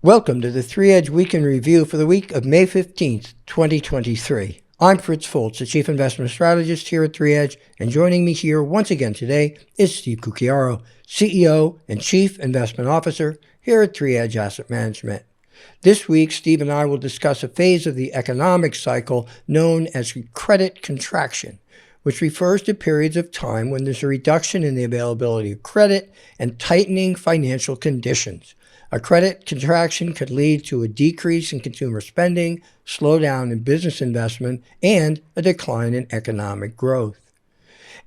Welcome to the 3-Edge Week in Review for the week of May 15th, 2023. I'm Fritz Folts, the Chief Investment Strategist here at 3-Edge, and joining me here once again today is Steve Cucchiaro, CEO and Chief Investment Officer here at 3-Edge Asset Management. This week, Steve and I will discuss a phase of the economic cycle known as credit contraction, which refers to periods of time when there's a reduction in the availability of credit and tightening financial conditions. A credit contraction could lead to a decrease in consumer spending, slowdown in business investment, and a decline in economic growth.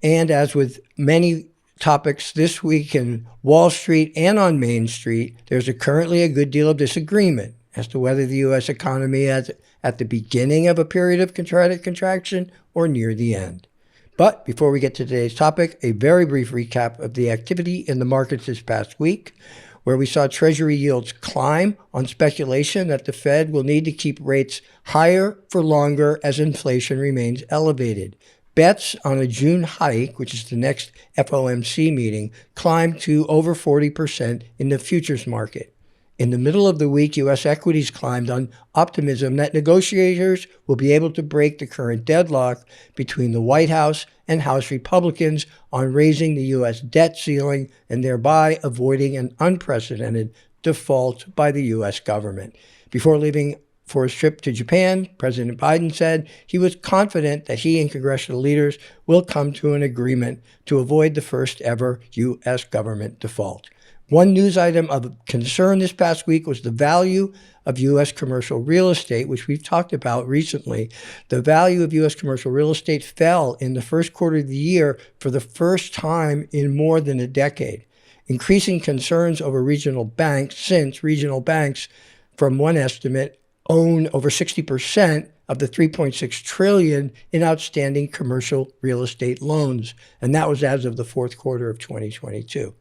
And as with many topics this week in Wall Street and on Main Street, there's currently a good deal of disagreement as to whether the U.S. economy is at the beginning of a period of credit contraction or near the end. But before we get to today's topic, a very brief recap of the activity in the markets this past week, where we saw Treasury yields climb on speculation that the Fed will need to keep rates higher for longer as inflation remains elevated. Bets on a June hike, which is the next FOMC meeting, climbed to over 40% in the futures market. In the middle of the week, U.S. equities climbed on optimism that negotiators will be able to break the current deadlock between the White House and House Republicans on raising the U.S. debt ceiling and thereby avoiding an unprecedented default by the U.S. government. Before leaving for his trip to Japan, President Biden said he was confident that he and congressional leaders will come to an agreement to avoid the first ever U.S. government default. One news item of concern this past week was the value of U.S. commercial real estate, which we've talked about recently. The value of U.S. commercial real estate fell in the first quarter of the year for the first time in more than a decade. Increasing concerns over regional banks, since regional banks, from one estimate, own over 60% of the $3.6 trillion in outstanding commercial real estate loans. And that was as of the fourth quarter of 2022.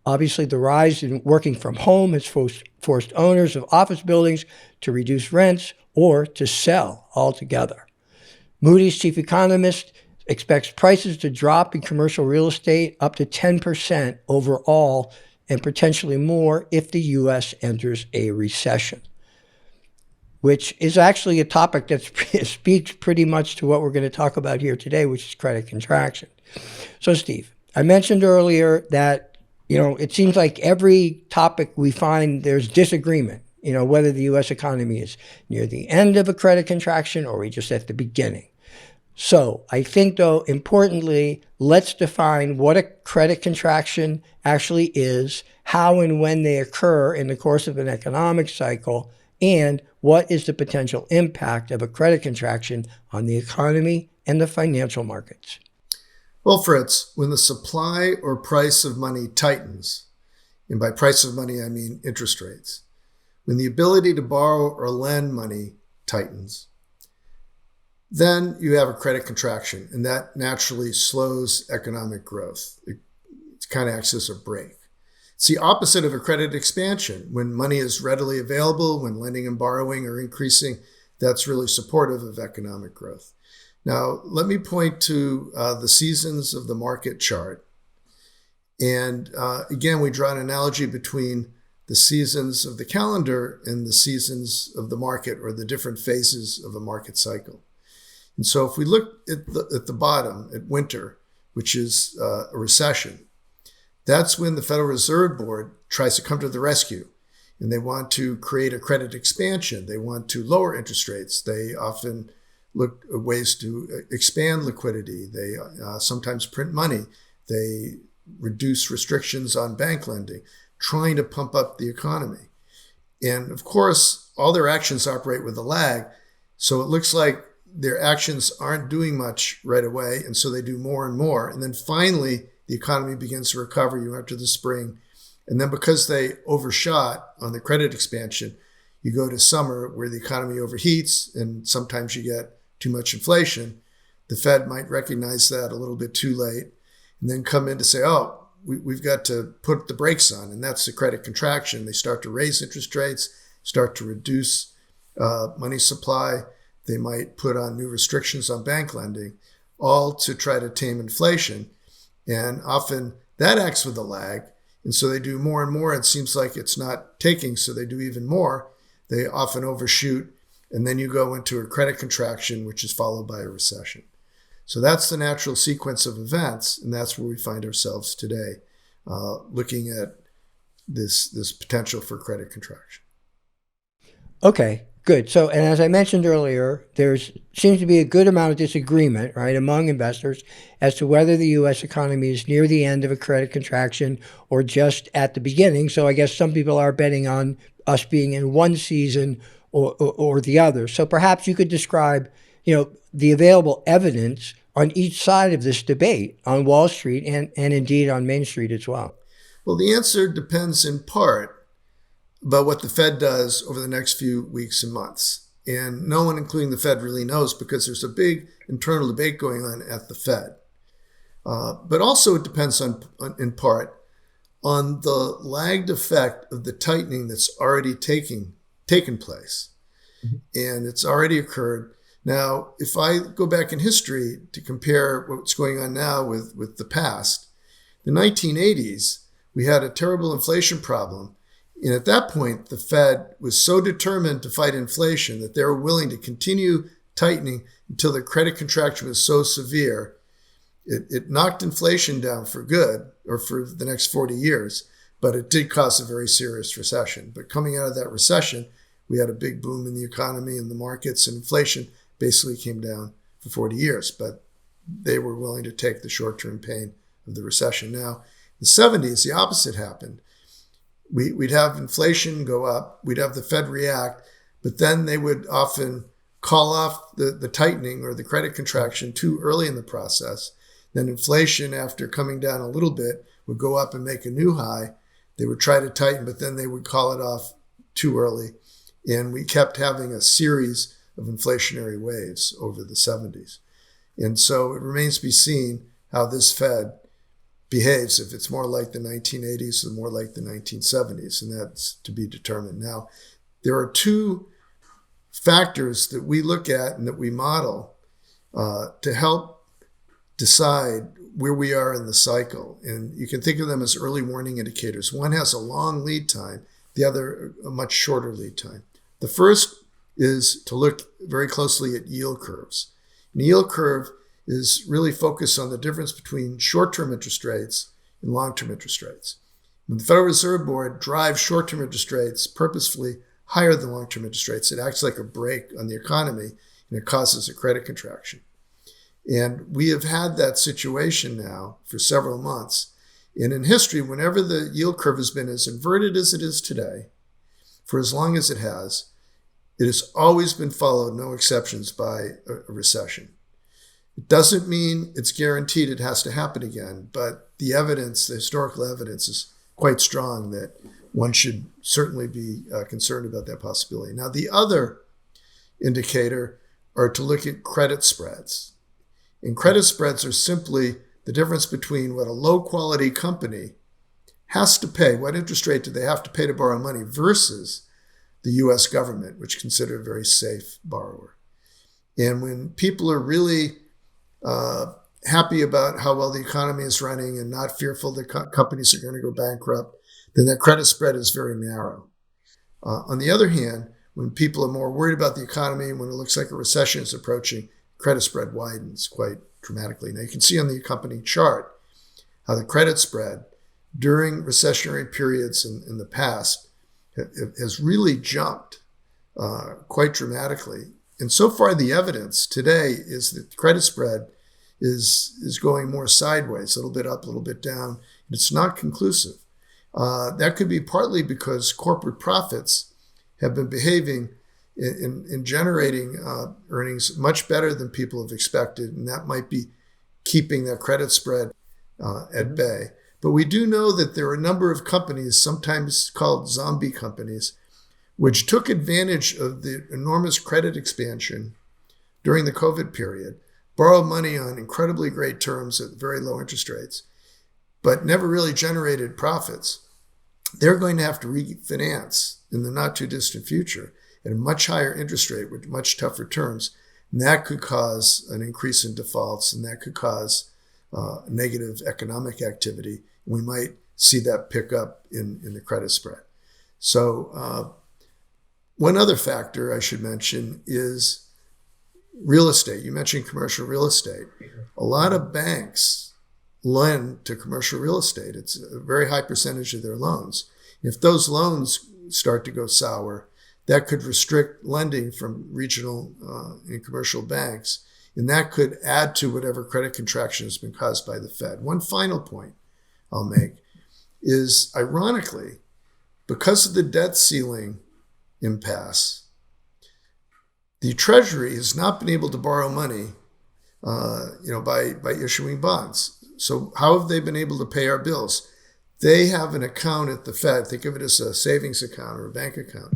Obviously, the rise in working from home has forced owners of office buildings to reduce rents or to sell altogether. Moody's chief economist expects prices to drop in commercial real estate up to 10% overall and potentially more if the U.S. enters a recession, which is actually a topic that speaks pretty much to what we're going to talk about here today, which is credit contraction. So, Steve, I mentioned earlier that it seems like every topic we find there's disagreement, whether the U.S. economy is near the end of a credit contraction or we just at the beginning. So I think, though, importantly, let's define what a credit contraction actually is, how and when they occur in the course of an economic cycle, and what is the potential impact of a credit contraction on the economy and the financial markets. Well, Fritz, when the supply or price of money tightens, and by price of money, I mean interest rates, when the ability to borrow or lend money tightens, then you have a credit contraction, and that naturally slows economic growth. It kind of acts as a brake. It's the opposite of a credit expansion. When money is readily available, when lending and borrowing are increasing, that's really supportive of economic growth. Now, let me point to the seasons of the market chart. And again, we draw an analogy between the seasons of the calendar and the seasons of the market, or the different phases of a market cycle. And so if we look at the bottom, at winter, which is a recession, that's when the Federal Reserve Board tries to come to the rescue. And they want to create a credit expansion. They want to lower interest rates. They often look at ways to expand liquidity. They sometimes print money. They reduce restrictions on bank lending, trying to pump up the economy. And of course, all their actions operate with a lag. So it looks like their actions aren't doing much right away. And so they do more and more. And then finally, the economy begins to recover you after the spring. And then because they overshot on the credit expansion, you go to summer where the economy overheats and sometimes you get too much inflation. The Fed might recognize that a little bit too late and then come in to say, we've got to put the brakes on. And that's the credit contraction. They start to raise interest rates, start to reduce money supply. They might put on new restrictions on bank lending, all to try to tame inflation. And often that acts with a lag. And so they do more and more. It seems like it's not taking, so they do even more. They often overshoot, and then you go into a credit contraction, which is followed by a recession. So that's the natural sequence of events, and that's where we find ourselves today, looking at this potential for credit contraction. Okay, good. So, and as I mentioned earlier, seems to be a good amount of disagreement, right, among investors as to whether the U.S. economy is near the end of a credit contraction or just at the beginning. So I guess some people are betting on us being in one season or the other. So perhaps you could describe, the available evidence on each side of this debate on Wall Street and indeed on Main Street as well. Well, the answer depends in part about what the Fed does over the next few weeks and months. And no one, including the Fed, really knows because there's a big internal debate going on at the Fed. But also it depends in part on the lagged effect of the tightening that's already taken place. Mm-hmm. And it's already occurred. Now, if I go back in history to compare what's going on now with the past, the 1980s, we had a terrible inflation problem. And at that point, the Fed was so determined to fight inflation that they were willing to continue tightening until the credit contraction was so severe. It knocked inflation down for good, or for the next 40 years, but it did cause a very serious recession. But coming out of that recession, we had a big boom in the economy and the markets, and inflation basically came down for 40 years. But they were willing to take the short-term pain of the recession. Now, in the 70s, the opposite happened. We'd have inflation go up, we'd have the Fed react, but then they would often call off the tightening or the credit contraction too early in the process. Then inflation, after coming down a little bit, would go up and make a new high. They would try to tighten, but then they would call it off too early. And we kept having a series of inflationary waves over the 70s. And so it remains to be seen how this Fed behaves, if it's more like the 1980s or more like the 1970s, and that's to be determined. Now, there are two factors that we look at and that we model to help decide where we are in the cycle. And you can think of them as early warning indicators. One has a long lead time, the other a much shorter lead time. The first is to look very closely at yield curves. And the yield curve is really focused on the difference between short-term interest rates and long-term interest rates. When the Federal Reserve Board drives short-term interest rates purposefully higher than long-term interest rates, it acts like a brake on the economy, and it causes a credit contraction. And we have had that situation now for several months. And in history, whenever the yield curve has been as inverted as it is today, for as long as it has always been followed, no exceptions, by a recession. It doesn't mean it's guaranteed it has to happen again, but the evidence, the historical evidence, is quite strong that one should certainly be concerned about that possibility. Now, the other indicator are to look at credit spreads. And credit spreads are simply the difference between what a low-quality company has to pay, what interest rate do they have to pay to borrow money, versus the U.S. government, which is considered a very safe borrower. And when people are really happy about how well the economy is running and not fearful that companies are going to go bankrupt, then that credit spread is very narrow. On the other hand, when people are more worried about the economy, when it looks like a recession is approaching, credit spread widens quite dramatically. Now you can see on the accompanying chart how the credit spread during recessionary periods in the past has really jumped quite dramatically. And so far, the evidence today is that the credit spread is going more sideways, a little bit up, a little bit down. It's not conclusive. That could be partly because corporate profits have been behaving in generating earnings much better than people have expected, and that might be keeping that credit spread at bay. But we do know that there are a number of companies, sometimes called zombie companies, which took advantage of the enormous credit expansion during the COVID period, borrowed money on incredibly great terms at very low interest rates, but never really generated profits. They're going to have to refinance in the not too distant future at a much higher interest rate with much tougher terms. And that could cause an increase in defaults, and that could cause negative economic activity. We might see that pick up in the credit spread. So one other factor I should mention is real estate. You mentioned commercial real estate. A lot of banks lend to commercial real estate. It's a very high percentage of their loans. If those loans start to go sour, that could restrict lending from regional and commercial banks, and that could add to whatever credit contraction has been caused by the Fed. One final point I'll make is, ironically, because of the debt ceiling impasse, the Treasury has not been able to borrow money, by issuing bonds. So how have they been able to pay our bills? They have an account at the Fed. Think of it as a savings account or a bank account,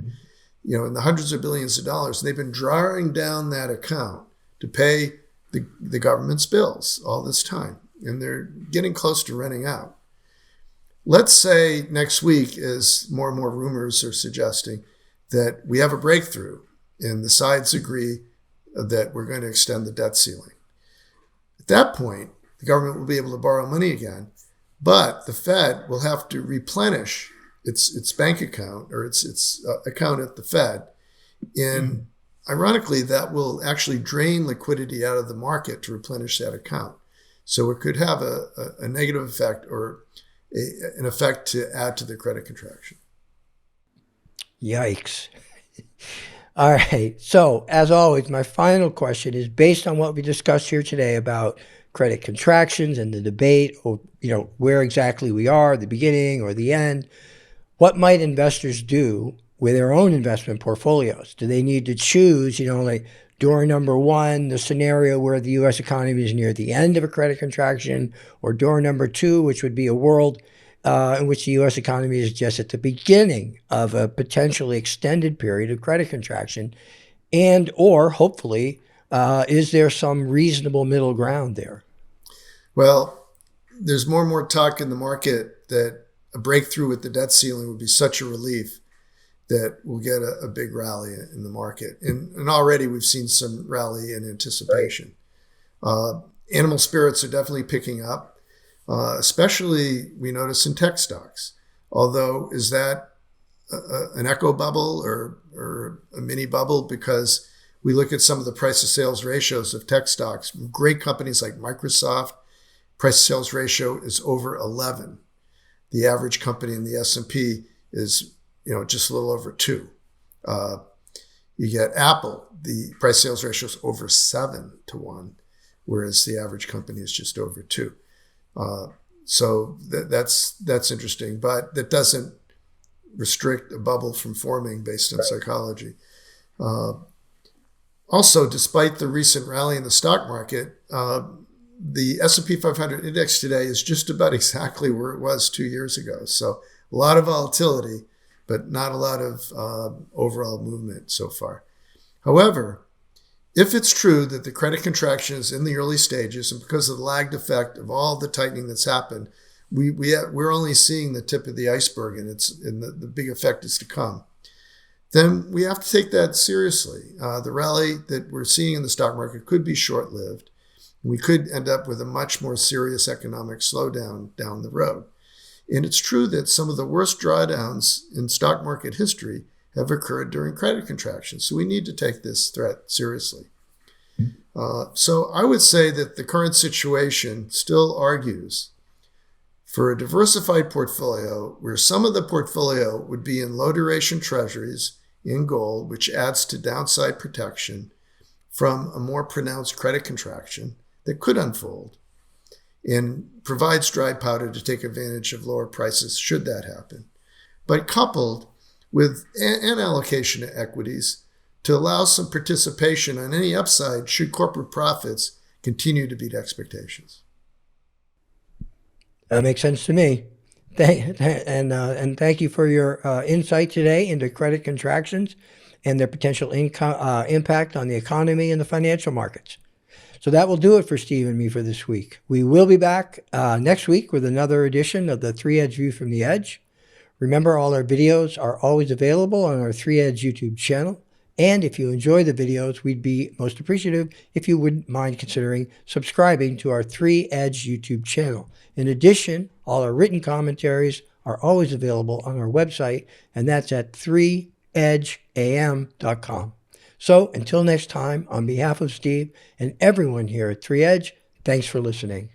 in the hundreds of billions of dollars. And they've been drawing down that account to pay the government's bills all this time. And they're getting close to running out. Let's say next week, as more and more rumors are suggesting, that we have a breakthrough and the sides agree that we're going to extend the debt ceiling. At that point, the government will be able to borrow money again, but the Fed will have to replenish its bank account or its account at the Fed. And ironically, that will actually drain liquidity out of the market to replenish that account. So it could have a negative effect or an effect to add to the credit contraction. Yikes. All right. So, as always, my final question is based on what we discussed here today about credit contractions and the debate, or where exactly we are, the beginning or the end. What might investors do with their own investment portfolios? Do they need to choose, like door number one, the scenario where the U.S. economy is near the end of a credit contraction, or door number two, which would be a world in which the U.S. economy is just at the beginning of a potentially extended period of credit contraction? And, or hopefully, is there some reasonable middle ground there? Well, there's more and more talk in the market that a breakthrough with the debt ceiling would be such a relief that we'll get a big rally in the market. And already we've seen some rally in anticipation. Right. Animal spirits are definitely picking up, especially we notice in tech stocks. Although, is that an echo bubble or a mini bubble? Because we look at some of the price to sales ratios of tech stocks. Great companies like Microsoft, price to sales ratio is over 11. The average company in the S&P is, just a little over 2. You get Apple, the price sales ratio is over 7 to 1, whereas the average company is just over 2. So that's interesting, but that doesn't restrict a bubble from forming based on psychology. Also, despite the recent rally in the stock market, the S&P 500 index today is just about exactly where it was 2 years ago. So a lot of volatility, but not a lot of overall movement so far. However, if it's true that the credit contraction is in the early stages, and because of the lagged effect of all the tightening that's happened, we're only seeing the tip of the iceberg, and the big effect is to come, then we have to take that seriously. The rally that we're seeing in the stock market could be short-lived. We could end up with a much more serious economic slowdown down the road. And it's true that some of the worst drawdowns in stock market history have occurred during credit contractions. So we need to take this threat seriously. So I would say that the current situation still argues for a diversified portfolio where some of the portfolio would be in low duration treasuries in gold, which adds to downside protection from a more pronounced credit contraction that could unfold, and provides dry powder to take advantage of lower prices should that happen, but coupled with an allocation to equities to allow some participation on any upside should corporate profits continue to beat expectations. That makes sense to me. And thank you for your insight today into credit contractions and their potential impact on the economy and the financial markets. So that will do it for Steve and me for this week. We will be back next week with another edition of the 3 Edge View from the Edge. Remember, all our videos are always available on our 3 Edge YouTube channel And if you enjoy the videos, we'd be most appreciative if you wouldn't mind considering subscribing to our 3 Edge YouTube channel. In addition, all our written commentaries are always available on our website, and that's at 3edgeam.com. So until next time, on behalf of Steve and everyone here at 3 Edge, thanks for listening.